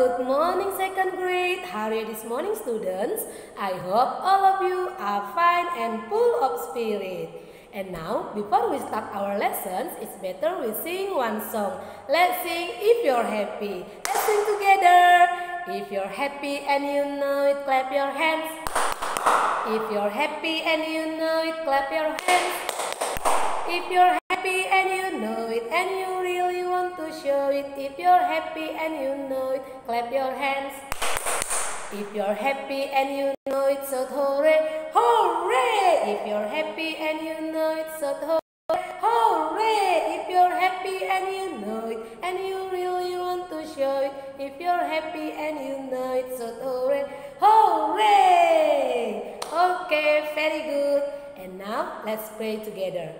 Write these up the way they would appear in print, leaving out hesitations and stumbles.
good morning second grade. How are you this morning students? I hope all of you are fine and full of spirit. And now, before we start our lessons, it's better we sing one song. Let's sing If You're Happy. Let's sing together. If you're happy and you know it, clap your hands. If you're happy and you know it, clap your hands. If you're happy and you know it and you really want to show it, if you're happy and you know it, clap your hands. If you're happy and you know it, shout hooray, hooray! If you're happy and you know it, shout hooray, hooray! If you're happy and you know it and you really want to show it, if you're happy and you know it, shout hooray, hooray! Okay, very good. And now let's pray together.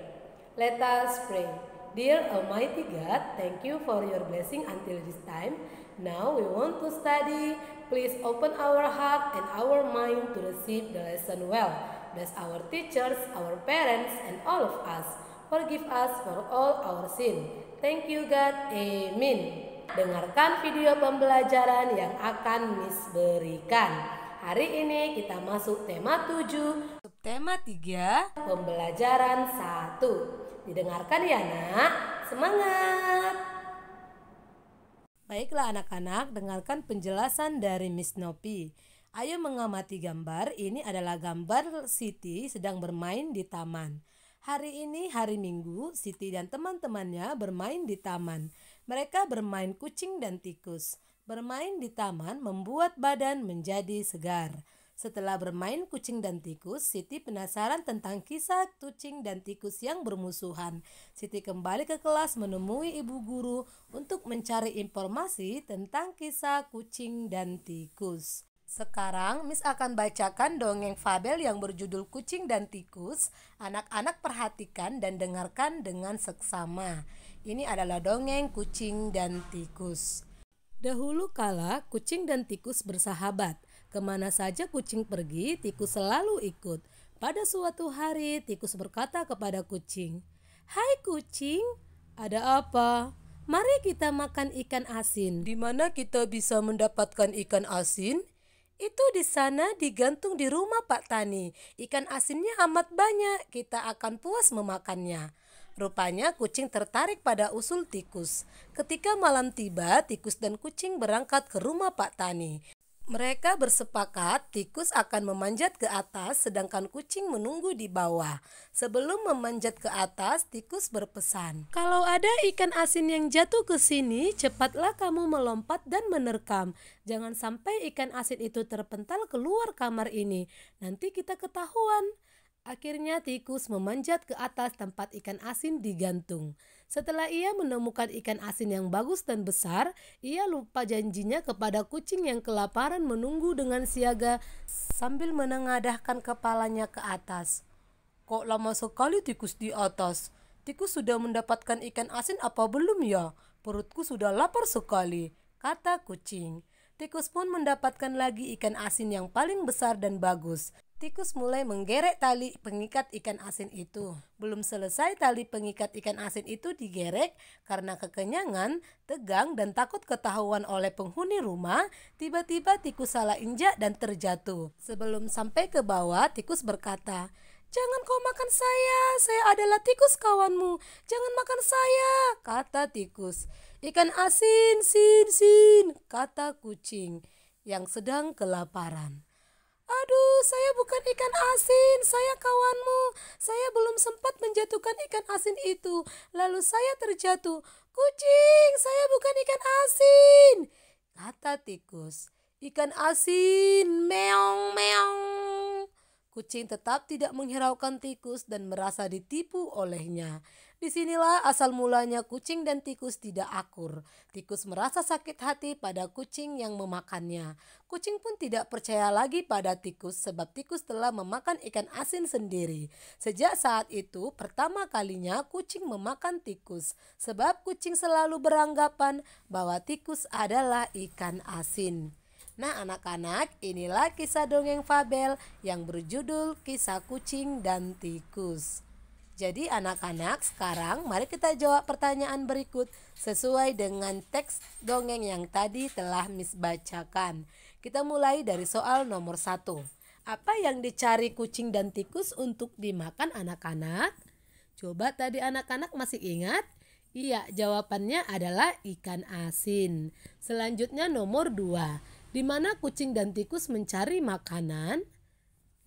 Let us pray. Dear Almighty God, thank you for your blessing until this time. Now we want to study. Please open our heart and our mind to receive the lesson well. Bless our teachers, our parents, and all of us. Forgive us for all our sin. Thank you God. Amin. Dengarkan video pembelajaran yang akan Miss berikan. Hari ini kita masuk tema 7. Tema 3, pembelajaran 1. Didengarkan ya nak, semangat. Baiklah anak-anak, dengarkan penjelasan dari Miss Nopi. Ayo mengamati gambar. Ini adalah gambar Siti sedang bermain di taman. Hari ini hari Minggu, Siti dan teman-temannya bermain di taman. Mereka bermain kucing dan tikus. Bermain di taman membuat badan menjadi segar. Setelah bermain kucing dan tikus, Siti penasaran tentang kisah kucing dan tikus yang bermusuhan. Siti kembali ke kelas menemui ibu guru untuk mencari informasi tentang kisah kucing dan tikus. Sekarang Miss akan bacakan dongeng fabel yang berjudul Kucing dan Tikus. Anak-anak perhatikan dan dengarkan dengan seksama. Ini adalah dongeng Kucing dan Tikus. Dahulu kala kucing dan tikus bersahabat. Kemana saja kucing pergi, tikus selalu ikut. Pada suatu hari, tikus berkata kepada kucing, "Hai kucing, ada apa? Mari kita makan ikan asin." "Di mana kita bisa mendapatkan ikan asin?" "Itu di sana digantung di rumah Pak Tani. Ikan asinnya amat banyak, kita akan puas memakannya." Rupanya kucing tertarik pada usul tikus. Ketika malam tiba, tikus dan kucing berangkat ke rumah Pak Tani. Mereka bersepakat tikus akan memanjat ke atas sedangkan kucing menunggu di bawah. Sebelum memanjat ke atas, tikus berpesan, "Kalau ada ikan asin yang jatuh ke sini, cepatlah kamu melompat dan menerkam. Jangan sampai ikan asin itu terpental keluar kamar ini. Nanti kita ketahuan." Akhirnya tikus memanjat ke atas tempat ikan asin digantung. Setelah ia menemukan ikan asin yang bagus dan besar, ia lupa janjinya kepada kucing yang kelaparan menunggu dengan siaga sambil menengadahkan kepalanya ke atas. "Kok lama sekali tikus di atas? Tikus sudah mendapatkan ikan asin apa belum ya? Perutku sudah lapar sekali," kata kucing. Tikus pun mendapatkan lagi ikan asin yang paling besar dan bagus. Tikus mulai menggerek tali pengikat ikan asin itu. Belum selesai tali pengikat ikan asin itu digerek karena kekenyangan, tegang, dan takut ketahuan oleh penghuni rumah. Tiba-tiba tikus salah injak dan terjatuh. Sebelum sampai ke bawah, tikus berkata, "Jangan kau makan saya adalah tikus kawanmu. Jangan makan saya," kata tikus. "Ikan asin, sin," kata kucing yang sedang kelaparan. "Aduh, saya bukan ikan asin, saya kawanmu. Saya belum sempat menjatuhkan ikan asin itu, lalu saya terjatuh. Kucing, saya bukan ikan asin," kata tikus. "Ikan asin, meong, meong." Kucing tetap tidak menghiraukan tikus dan merasa ditipu olehnya. Disinilah asal mulanya kucing dan tikus tidak akur. Tikus merasa sakit hati pada kucing yang memakannya. Kucing pun tidak percaya lagi pada tikus sebab tikus telah memakan ikan asin sendiri. Sejak saat itu, pertama kalinya kucing memakan tikus. Sebab kucing selalu beranggapan bahwa tikus adalah ikan asin. Nah anak-anak, inilah kisah dongeng fabel yang berjudul Kisah Kucing dan Tikus. Jadi anak-anak, sekarang mari kita jawab pertanyaan berikut sesuai dengan teks dongeng yang tadi telah Miss bacakan. Kita mulai dari soal nomor 1. Apa yang dicari kucing dan tikus untuk dimakan anak-anak? Coba tadi anak-anak masih ingat? Iya, jawabannya adalah ikan asin. Selanjutnya nomor 2. Di mana kucing dan tikus mencari makanan?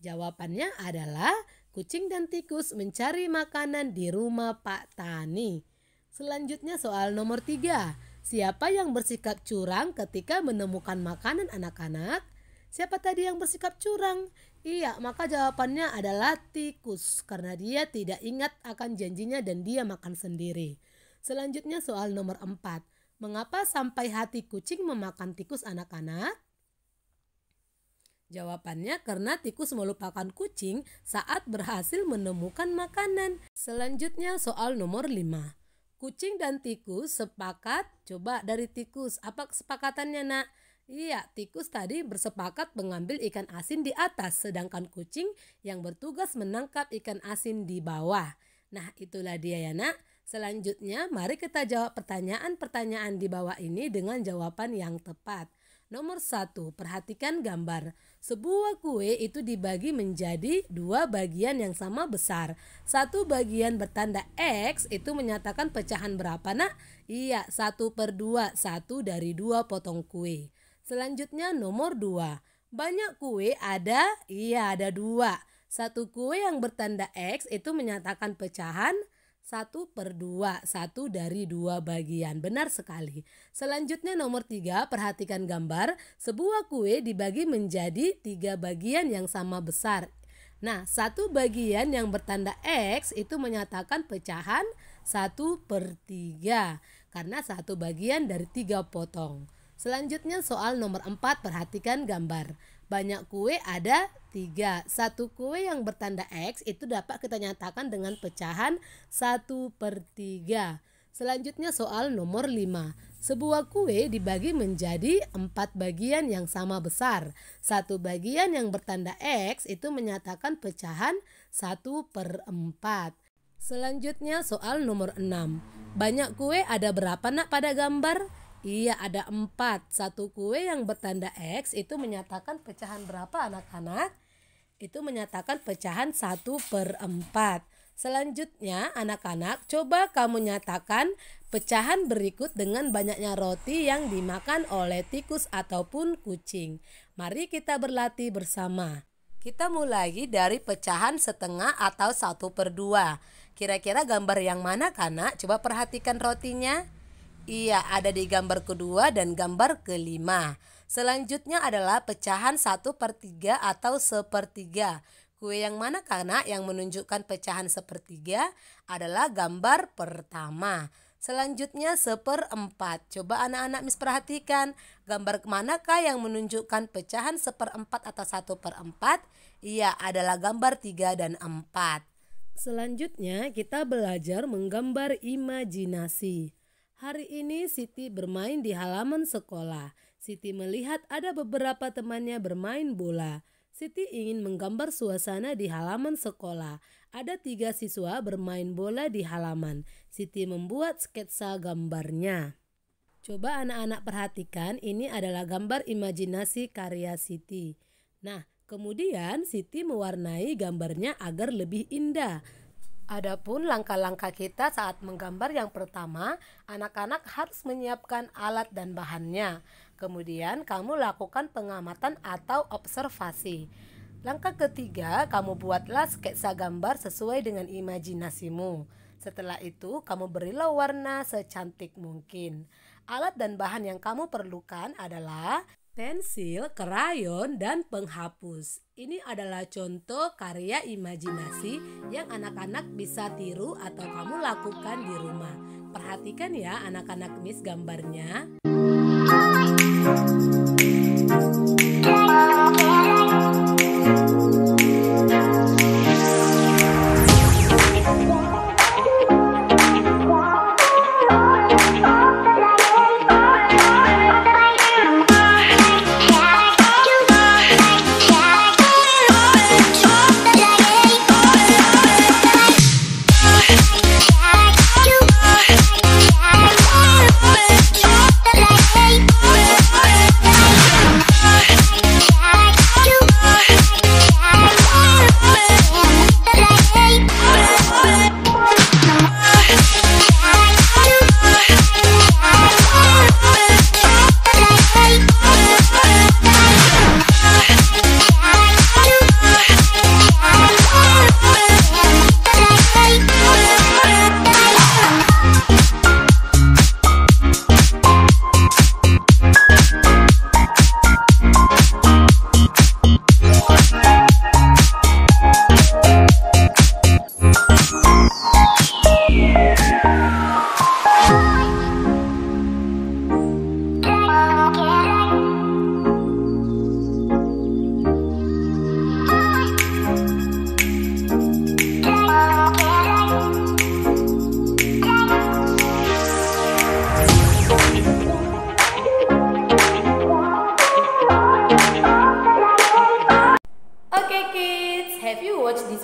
Jawabannya adalah kucing dan tikus mencari makanan di rumah Pak Tani. Selanjutnya soal nomor 3. Siapa yang bersikap curang ketika menemukan makanan anak-anak? Siapa tadi yang bersikap curang? Iya, maka jawabannya adalah tikus karena dia tidak ingat akan janjinya dan dia makan sendiri. Selanjutnya soal nomor 4. Mengapa sampai hati kucing memakan tikus anak-anak? Jawabannya karena tikus melupakan kucing saat berhasil menemukan makanan. Selanjutnya soal nomor 5. Kucing dan tikus sepakat. Coba dari tikus, apa kesepakatannya nak? Iya, tikus tadi bersepakat mengambil ikan asin di atas, sedangkan kucing yang bertugas menangkap ikan asin di bawah. Nah, itulah dia ya nak. Selanjutnya mari kita jawab pertanyaan-pertanyaan di bawah ini dengan jawaban yang tepat. Nomor 1, perhatikan gambar. Sebuah kue itu dibagi menjadi 2 bagian yang sama besar. Satu bagian bertanda X itu menyatakan pecahan berapa nak? Iya, 1/2, 1 dari 2 potong kue. Selanjutnya nomor 2, banyak kue ada? Iya, ada 2. Satu kue yang bertanda X itu menyatakan pecahan 1/2, 1 dari 2 bagian. Benar sekali. Selanjutnya nomor 3, perhatikan gambar. Sebuah kue dibagi menjadi 3 bagian yang sama besar. Nah, satu bagian yang bertanda X itu menyatakan pecahan 1/3 karena satu bagian dari 3 potong. Selanjutnya soal nomor 4, perhatikan gambar. Banyak kue ada 3. Satu kue yang bertanda X itu dapat kita nyatakan dengan pecahan 1/3. Selanjutnya soal nomor 5. Sebuah kue dibagi menjadi 4 bagian yang sama besar. Satu bagian yang bertanda X itu menyatakan pecahan 1/4. Selanjutnya soal nomor 6. Banyak kue ada berapa nak pada gambar? Iya, ada 4. Satu kue yang bertanda X itu menyatakan pecahan berapa anak-anak? Itu menyatakan pecahan 1/4. Selanjutnya anak-anak, coba kamu nyatakan pecahan berikut dengan banyaknya roti yang dimakan oleh tikus ataupun kucing. Mari kita berlatih bersama. Kita mulai dari pecahan setengah atau 1/2. Kira-kira gambar yang mana kanak? Coba perhatikan rotinya. Iya, ada di gambar kedua dan gambar kelima. Selanjutnya adalah pecahan 1/3 atau 1/3. Kue yang mana kanak yang menunjukkan pecahan 1/3 adalah gambar pertama. Selanjutnya 1/4. Coba anak-anak Miss perhatikan. Gambar manakah yang menunjukkan pecahan 1/4 atau 1/4? Iya, adalah gambar 3 dan 4. Selanjutnya kita belajar menggambar imajinasi. Hari ini Siti bermain di halaman sekolah. Siti melihat ada beberapa temannya bermain bola. Siti ingin menggambar suasana di halaman sekolah. Ada 3 siswa bermain bola di halaman. Siti membuat sketsa gambarnya. Coba anak-anak perhatikan, ini adalah gambar imajinasi karya Siti. Nah, kemudian Siti mewarnai gambarnya agar lebih indah. Adapun langkah-langkah kita saat menggambar, yang pertama, anak-anak harus menyiapkan alat dan bahannya. Kemudian kamu lakukan pengamatan atau observasi. Langkah ketiga, kamu buatlah sketsa gambar sesuai dengan imajinasimu. Setelah itu, kamu berilah warna secantik mungkin. Alat dan bahan yang kamu perlukan adalah pensil, krayon, dan penghapus. Ini adalah contoh karya imajinasi yang anak-anak bisa tiru atau kamu lakukan di rumah. Perhatikan ya anak-anak Miss gambarnya.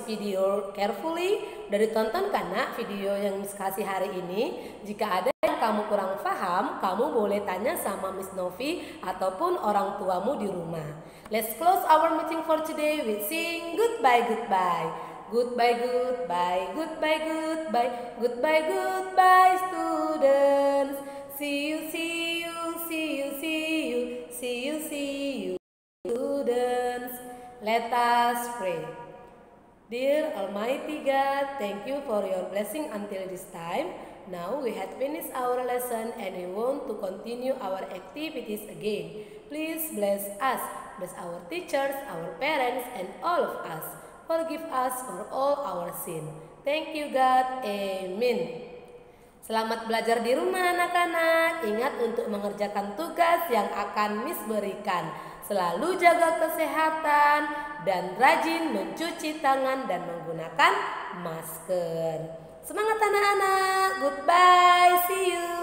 video carefully. Udah ditonton kan nak video yang Miss kasih hari ini? Jika ada yang kamu kurang paham, kamu boleh tanya sama Miss Novi ataupun orang tuamu di rumah. Let's close our meeting for today with sing goodbye, goodbye. Goodbye, goodbye, goodbye, goodbye, goodbye, goodbye, students. See you, see you, see you, see you, see you, see you, students. Let us pray. Dear Almighty God, thank you for your blessing until this time. Now we have finished our lesson and we want to continue our activities again. Please bless us, bless our teachers, our parents, and all of us. Forgive us for all our sin. Thank you God. Amen. Selamat belajar di rumah anak-anak. Ingat untuk mengerjakan tugas yang akan Miss berikan. Selalu jaga kesehatan dan rajin mencuci tangan dan menggunakan masker. Semangat anak-anak. Goodbye. See you.